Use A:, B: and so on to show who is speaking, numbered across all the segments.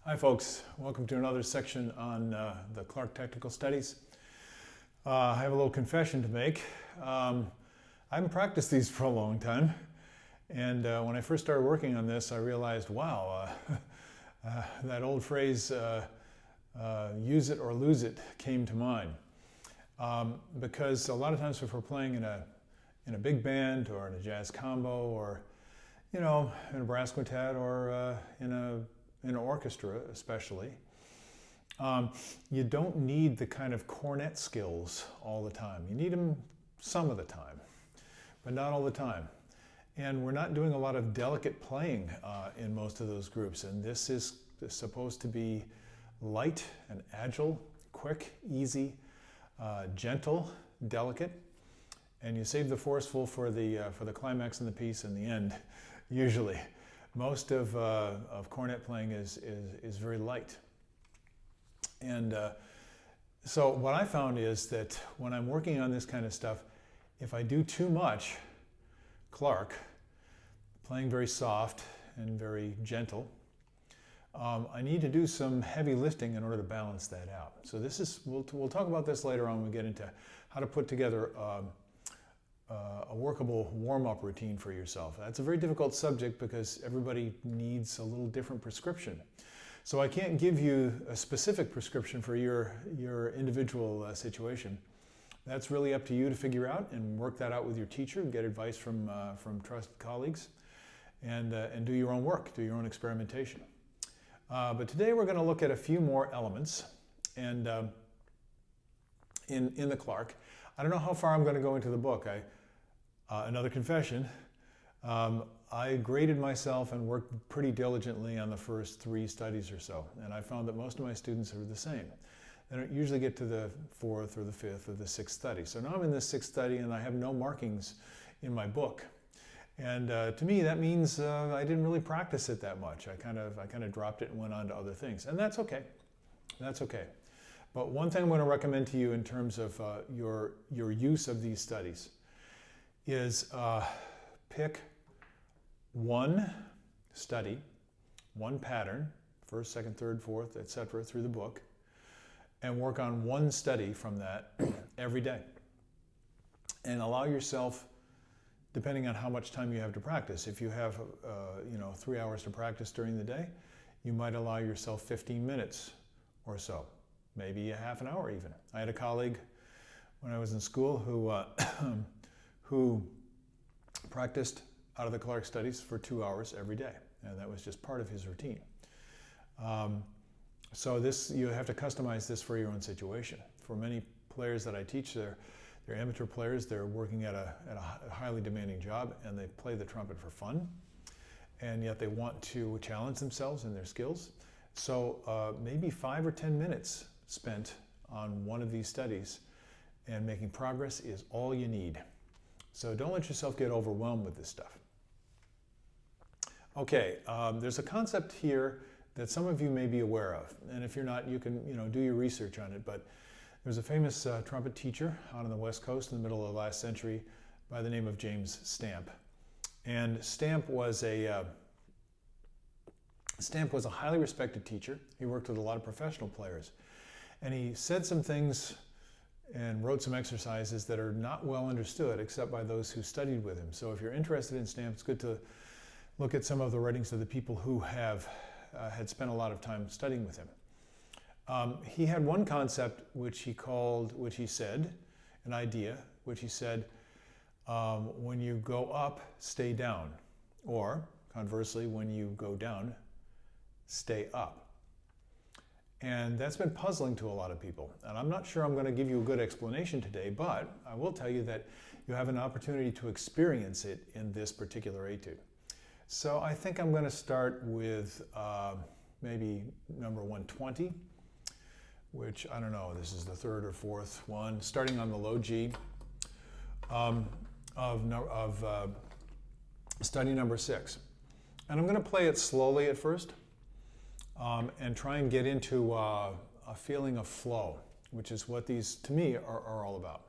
A: Hi folks, welcome to another section on the Clarke Technical Studies. I have a little confession to make. I haven't practiced these for a long time, and when I first started working on this I realized, wow, that old phrase, use it or lose it, came to mind. Because a lot of times if we're playing in a big band or in a jazz combo or in a brass quintet or in an orchestra especially, you don't need the kind of cornet skills all the time. You need them some of the time, but not all the time. And we're not doing a lot of delicate playing in most of those groups. And this is supposed to be light and agile, quick, easy, gentle, delicate. And you save the forceful for the climax and the piece in the end, usually. Most of cornet playing is very light. And so what I found is that when I'm working on this kind of stuff, if I do too much Clarke, playing very soft and very gentle, I need to do some heavy lifting in order to balance that out. So this is, we'll talk about this later on when we get into how to put together a workable warm-up routine for yourself. That's a very difficult subject because everybody needs a little different prescription. So I can't give you a specific prescription for your individual situation. That's really up to you to figure out and work that out with your teacher, get advice from trusted colleagues, and do your own work, do your own experimentation. But today we're going to look at a few more elements and in the Clarke. I don't know how far I'm going to go into the book. Another confession, I graded myself and worked pretty diligently on the first 3 studies or so, and I found that most of my students are the same. They don't usually get to the 4th or the 5th or the 6th study. So now I'm in the 6th study and I have no markings in my book. And to me that means I didn't really practice it that much. I kind of dropped it and went on to other things, and that's okay. That's okay. But one thing I'm going to recommend to you in terms of your use of these studies is pick one study, one pattern, 1st, 2nd, 3rd, 4th, etc. through the book, and work on one study from that every day. And allow yourself, depending on how much time you have to practice, if you have 3 hours to practice during the day, you might allow yourself 15 minutes or so. Maybe a half an hour even. I had a colleague when I was in school who practiced out of the Clarke studies for 2 hours every day, and that was just part of his routine. So you have to customize this for your own situation. For many players that I teach, they're amateur players. They're working at a highly demanding job, and they play the trumpet for fun, and yet they want to challenge themselves in their skills. So maybe 5 or 10 minutes spent on one of these studies and making progress is all you need. So don't let yourself get overwhelmed with this stuff. Okay, there's a concept here that some of you may be aware of, and if you're not, you can do your research on it. But there's a famous trumpet teacher out on the West Coast in the middle of the last century by the name of James Stamp. And Stamp was a highly respected teacher. He worked with a lot of professional players. And he said some things and wrote some exercises that are not well understood except by those who studied with him. So if you're interested in Stamp, it's good to look at some of the writings of the people who had spent a lot of time studying with him. He had one concept which he said, an idea, which he said, when you go up, stay down. Or, conversely, when you go down, stay up. And that's been puzzling to a lot of people. And I'm not sure I'm going to give you a good explanation today, but I will tell you that you have an opportunity to experience it in this particular etude. So I think I'm going to start with maybe number 120, which, I don't know, this is the 3rd or 4th one, starting on the low G of study number 6. And I'm going to play it slowly at first and try and get into a feeling of flow, which is what these, to me, are all about.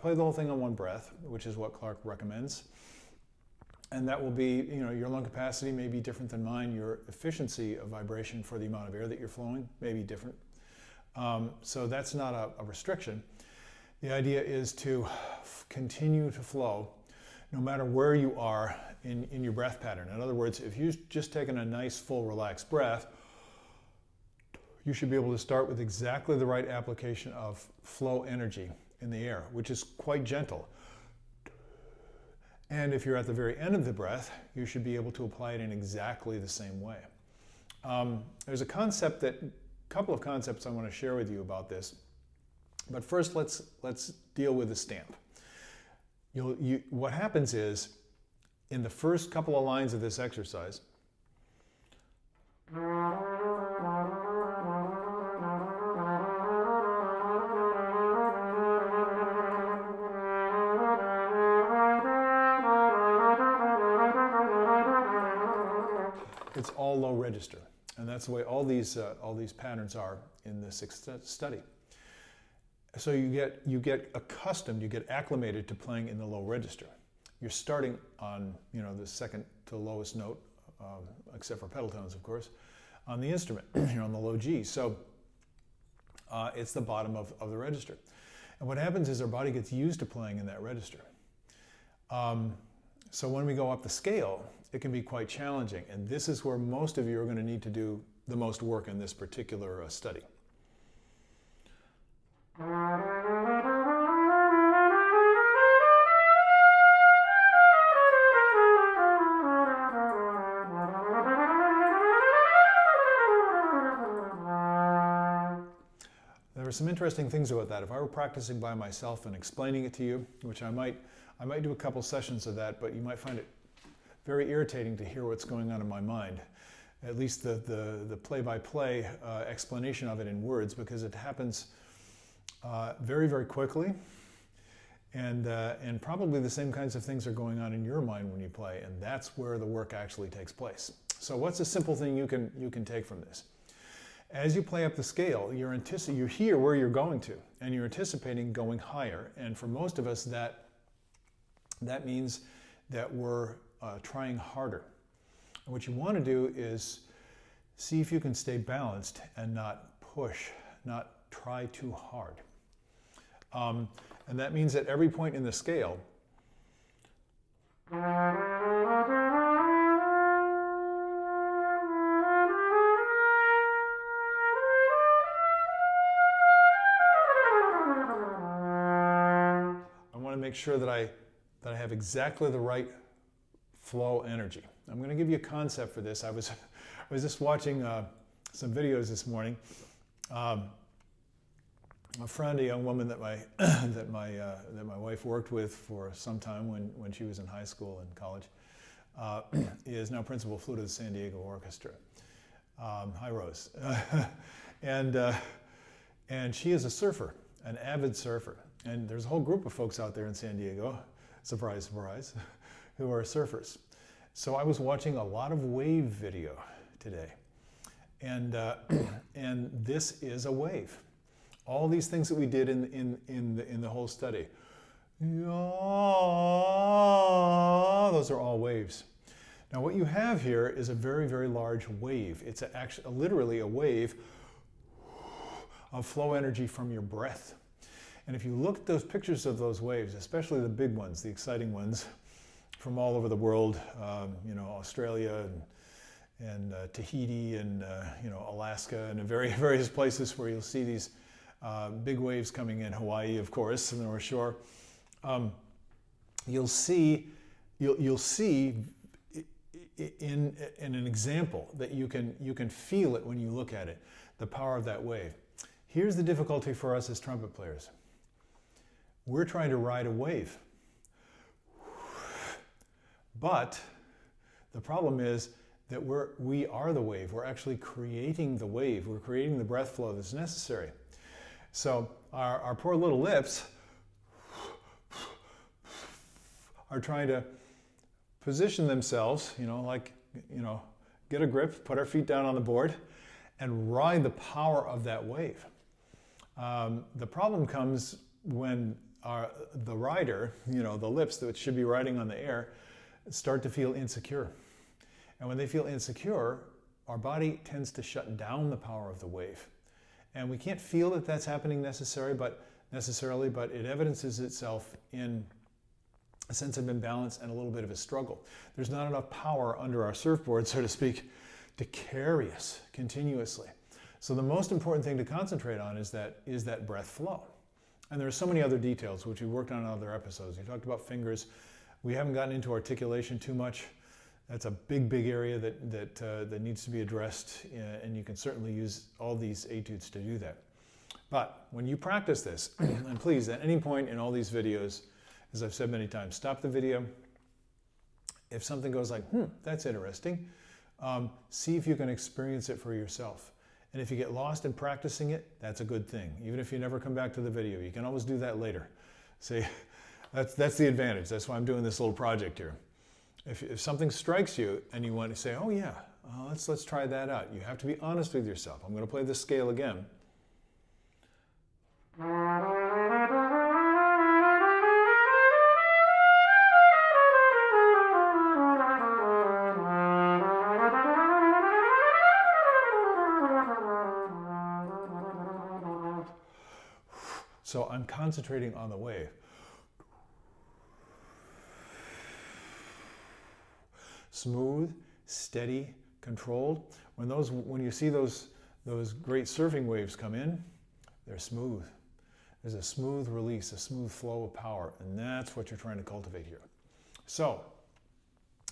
A: play the whole thing on one breath, which is what Clarke recommends. And that will be, your lung capacity may be different than mine. Your efficiency of vibration for the amount of air that you're flowing may be different. So that's not a restriction. The idea is to continue to flow no matter where you are in your breath pattern. In other words, if you've just taken a nice, full, relaxed breath, you should be able to start with exactly the right application of flow energy in the air, which is quite gentle. And if you're at the very end of the breath, you should be able to apply it in exactly the same way. There's a couple of concepts I want to share with you about this. But first, let's deal with the stamp. What happens is, in the first couple of lines of this exercise, it's all low register, and that's the way all these patterns are in the sixth study. So you get accustomed, you get acclimated to playing in the low register. You're starting on the second to lowest note, except for pedal tones, of course, on the instrument. You're on the low G. So it's the bottom of the register. And what happens is our body gets used to playing in that register. So when we go up the scale, it can be quite challenging. And this is where most of you are going to need to do the most work in this particular study. There are some interesting things about that. If I were practicing by myself and explaining it to you, which I might do a couple sessions of that, but you might find it very irritating to hear what's going on in my mind. At least the play-by-play explanation of it in words, because it happens very, very quickly, and probably the same kinds of things are going on in your mind when you play, and that's where the work actually takes place. So what's a simple thing you can take from this? As you play up the scale, you hear where you're going to, and you're anticipating going higher. And for most of us, that means that we're trying harder. And what you want to do is see if you can stay balanced and not push, not try too hard. And that means at every point in the scale, make sure that I have exactly the right flow energy. I'm going to give you a concept for this. I was just watching some videos this morning. A friend, a young woman that my wife worked with for some time when she was in high school and college, is now principal flute of the San Diego Orchestra. Hi, Rose. And she is a surfer, an avid surfer. And there's a whole group of folks out there in San Diego, surprise, surprise, who are surfers. So I was watching a lot of wave video today. And this is a wave. All these things that we did in the whole study, those are all waves. Now what you have here is a very, very large wave. It's literally a wave of flow energy from your breath. And if you look at those pictures of those waves, especially the big ones, the exciting ones from all over the world, Australia and Tahiti and Alaska and various places where you'll see these big waves coming in, Hawaii, of course, and the North Shore. You'll see in an example that you can feel it when you look at it, the power of that wave. Here's the difficulty for us as trumpet players. We're trying to ride a wave. But the problem is that we are the wave. We're actually creating the wave. We're creating the breath flow that's necessary. So our poor little lips are trying to position themselves, get a grip, put our feet down on the board, and ride the power of that wave. The problem comes when the rider, the lips that should be riding on the air, start to feel insecure. And when they feel insecure, our body tends to shut down the power of the wave. And we can't feel that that's happening necessarily, but it evidences itself in a sense of imbalance and a little bit of a struggle. There's not enough power under our surfboard, so to speak, to carry us continuously. So the most important thing to concentrate on is that breath flow. And there are so many other details which we worked on in other episodes. We talked about fingers. We haven't gotten into articulation too much. That's a big, big area that needs to be addressed, and you can certainly use all these etudes to do that. But when you practice this, and please, at any point in all these videos, as I've said many times, stop the video. If something goes like, that's interesting, see if you can experience it for yourself. And if you get lost in practicing it, that's a good thing. Even if you never come back to the video, you can always do that later. See, that's the advantage. That's why I'm doing this little project here. If something strikes you and you want to say, oh yeah, let's try that out, you have to be honest with yourself. I'm going to play this scale again. So I'm concentrating on the wave. Smooth, steady, controlled. When you see those great surfing waves come in, they're smooth. There's a smooth release, a smooth flow of power, and that's what you're trying to cultivate here. So,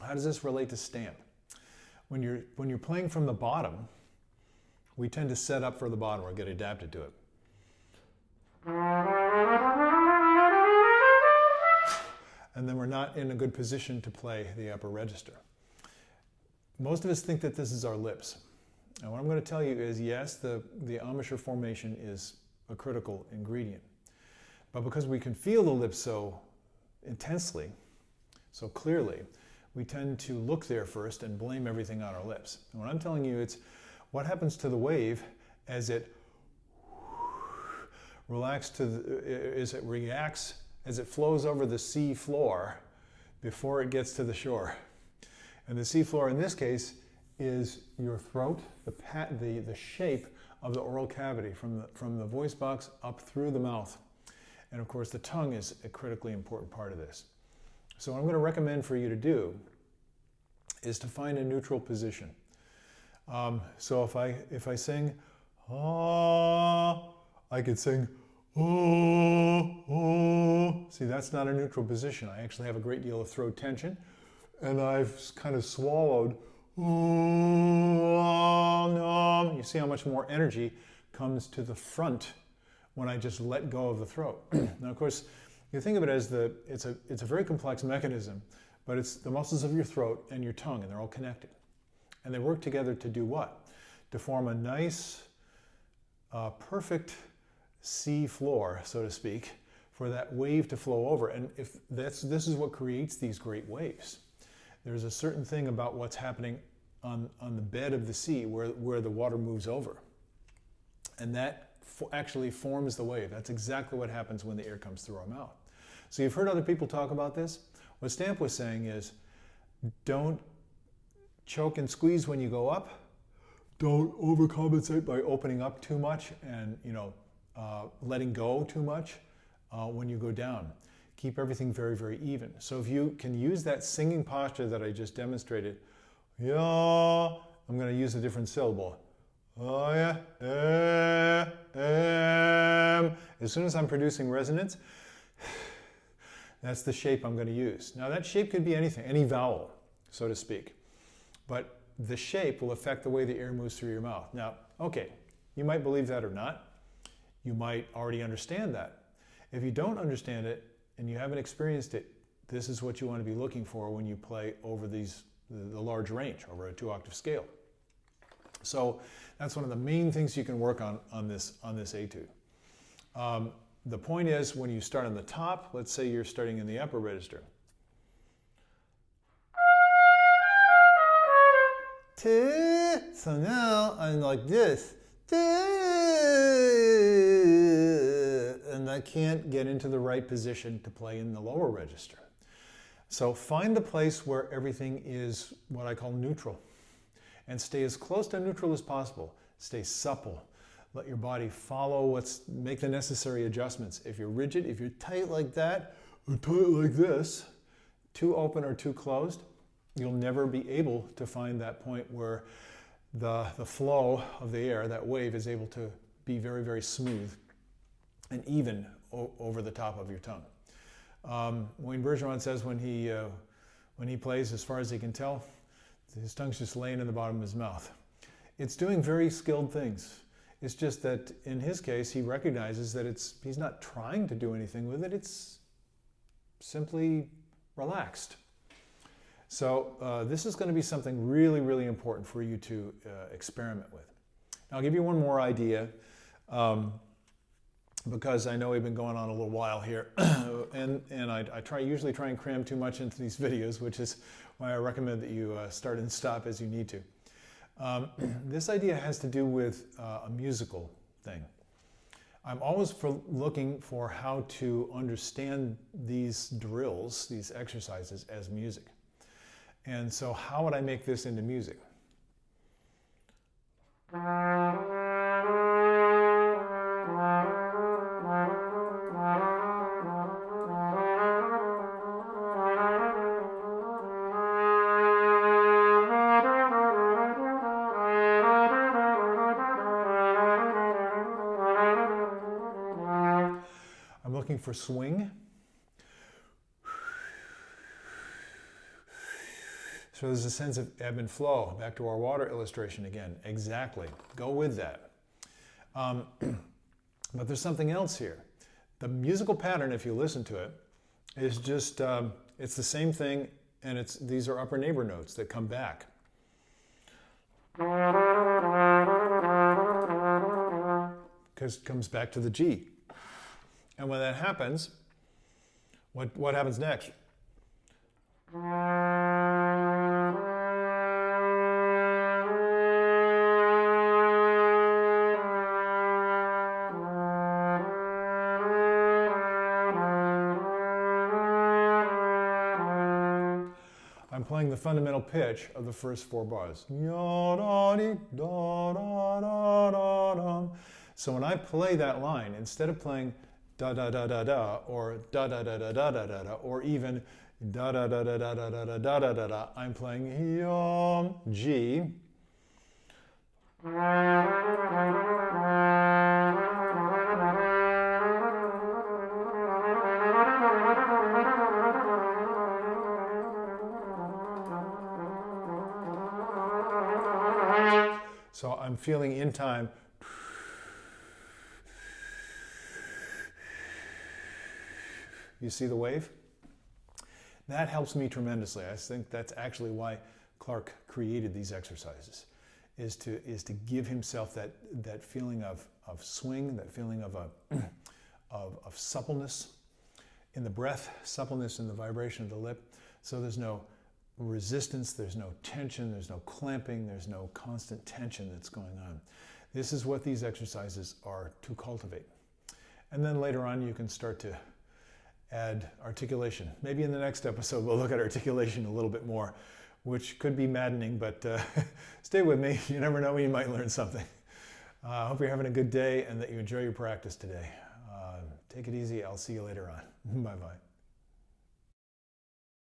A: how does this relate to stamp? When you're playing from the bottom, we tend to set up for the bottom or get adapted to it. And then we're not in a good position to play the upper register. Most of us think that this is our lips. And what I'm going to tell you is, yes, the embouchure formation is a critical ingredient. But because we can feel the lips so intensely, so clearly, we tend to look there first and blame everything on our lips. And what I'm telling you, it's what happens to the wave as it reacts, as it flows over the sea floor before it gets to the shore. And the sea floor in this case is your throat, the shape of the oral cavity from the voice box up through the mouth. And of course the tongue is a critically important part of this. So what I'm going to recommend for you to do is to find a neutral position. So if I sing, ah, I could sing, oh, oh. See, that's not a neutral position. I actually have a great deal of throat tension, and I've kind of swallowed. You see how much more energy comes to the front when I just let go of the throat. Now, of course, you think of it as it's a very complex mechanism, but it's the muscles of your throat and your tongue, and they're all connected. And they work together to do what? To form a nice, perfect sea floor, so to speak, for that wave to flow over. And this is what creates these great waves. There's a certain thing about what's happening on the bed of the sea where the water moves over. And that actually forms the wave. That's exactly what happens when the air comes through our mouth. So you've heard other people talk about this. What Stamp was saying is, don't choke and squeeze when you go up. Don't overcompensate by opening up too much and letting go too much when you go down. Keep everything very, very even. So if you can use that singing posture that I just demonstrated, yeah, I'm going to use a different syllable. Oh yeah, as soon as I'm producing resonance, that's the shape I'm going to use. Now that shape could be anything, any vowel, so to speak. But the shape will affect the way the air moves through your mouth. Now, okay, you might believe that or not. You might already understand that. If you don't understand it and you haven't experienced it, this is what you want to be looking for when you play over the large range, over a 2-octave scale. So that's one of the main things you can work on this etude. The point is, when you start on the top, let's say you're starting in the upper register. So now I'm like this. and I can't get into the right position to play in the lower register. So find the place where everything is what I call neutral, and stay as close to neutral as possible. Stay supple. Let your body follow make the necessary adjustments. If you're rigid, if you're tight like that, or tight like this, too open or too closed, you'll never be able to find that point where the flow of the air, that wave, is able to be very, very smooth and even over the top of your tongue. Wayne Bergeron says when he plays, as far as he can tell, his tongue's just laying in the bottom of his mouth. It's doing very skilled things. It's just that in his case, he recognizes that he's not trying to do anything with it. It's simply relaxed. So this is going to be something really, really important for you to experiment with. Now, I'll give you one more idea, because I know we've been going on a little while here, and I usually try and cram too much into these videos, which is why I recommend that you start and stop as you need to. This idea has to do with a musical thing. I'm always looking for how to understand these drills, these exercises, as music. And so how would I make this into music? I'm looking for swing. So there's a sense of ebb and flow. Back to our water illustration again. Exactly. Go with that. But there's something else here. The musical pattern, if you listen to it, is just, it's the same thing, and these are upper neighbor notes that come back. Because it comes back to the G. And when that happens, what happens next? I'm playing the fundamental pitch of the first 4 bars. So when I play that line, instead of playing da da da da da or da da da da da da da da or even da da da da da da da da da da da da, I'm playing yom G. So I'm feeling in time. You see the wave? That helps me tremendously. I think that's actually why Clarke created these exercises, is to give himself that feeling of swing, that feeling of suppleness in the breath, suppleness in the vibration of the lip. So there's no resistance, there's no tension, there's no clamping, there's no constant tension that's going on. This is what these exercises are to cultivate. And then later on you can start to add articulation. Maybe in the next episode we'll look at articulation a little bit more, which could be maddening, but stay with me. You never know when you might learn something. I hope you're having a good day and that you enjoy your practice today. Take it easy. I'll see you later on. Bye-bye.